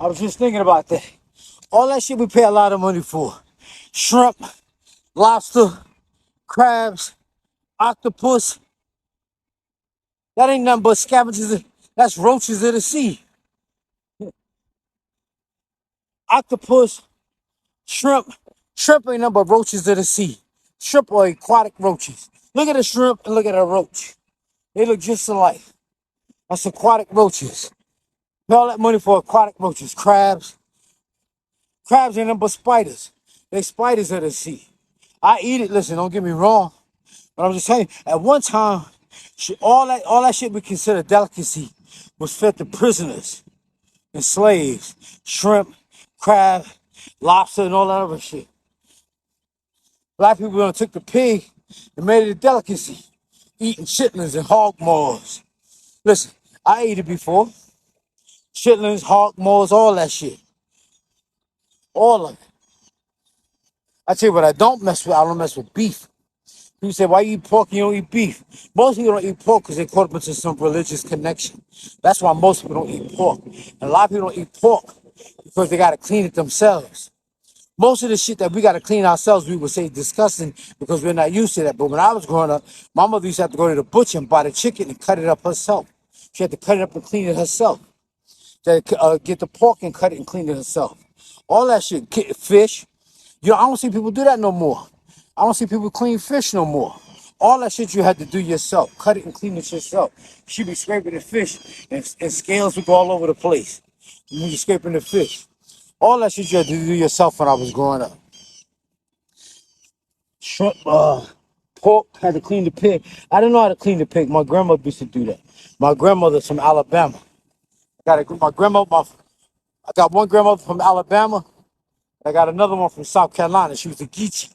I was just thinking about that. All that shit we pay a lot of money for. Shrimp, lobster, crabs, octopus. That ain't nothing but scavengers. That's roaches of the sea. Octopus, shrimp. Shrimp ain't nothing but roaches of the sea. Shrimp are aquatic roaches. Look at a shrimp and look at a roach. They look just alike. That's aquatic roaches. Pay all that money for aquatic roaches. Crabs. Crabs ain't nothing but spiders. They spiders of the sea. I eat it. Listen, don't get me wrong. But I'm just saying, at one time, all that shit we consider delicacy was fed to prisoners and slaves. Shrimp, crab, lobster, and all that other shit. Black people done took the pig and made it a delicacy. Eating chitlins and hog maws. Listen, I ate it before. Chitlins, hog maws, all that shit. All of it. I tell you what I don't mess with. I don't mess with beef. People say, why you eat pork and you don't eat beef? Most people don't eat pork because they caught up into some religious connection. That's why most people don't eat pork. And a lot of people don't eat pork because they got to clean it themselves. Most of the shit that we got to clean ourselves, we would say disgusting because we're not used to that. But when I was growing up, my mother used to have to go to the butcher and buy the chicken and cut it up herself. She had to cut it up and clean it herself. She had to get the pork and cut it and clean it herself. All that shit, fish. I don't see people do that no more. I don't see people clean fish no more. All that shit you had to do yourself. Cut it and clean it yourself. She be scraping the fish and scales would go all over the place. When you scraping the fish. All that shit you had to do yourself when I was growing up. Shrimp, pork, had to clean the pig. I didn't know how to clean the pig. My grandmother used to do that. My grandmother's from Alabama. I got one grandmother from Alabama. I got another one from South Carolina. She was a Geechee.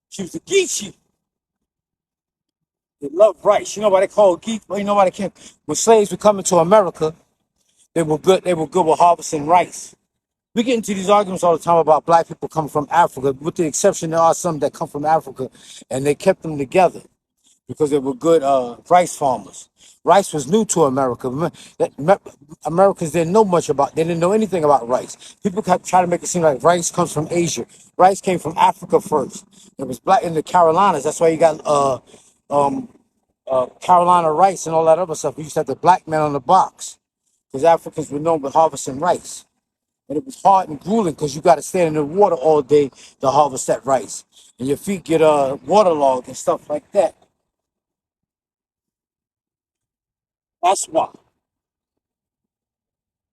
She was a Geechee. They love rice. You know why they call it geek? Well, you know why they came? When slaves were coming to America, they were good. They were good with harvesting rice. We get into these arguments all the time about black people coming from Africa. With the exception, there are some that come from Africa, and they kept them together because they were good rice farmers. Rice was new to America. Americans didn't know much about. They didn't know anything about rice. People kept trying to make it seem like rice comes from Asia. Rice came from Africa first. It was black in the Carolinas. That's why you got um, Carolina rice and all that other stuff. We used to have the black man on the box because Africans were known for harvesting rice. And it was hard and grueling because you got to stand in the water all day to harvest that rice. And your feet get waterlogged and stuff like that. That's why.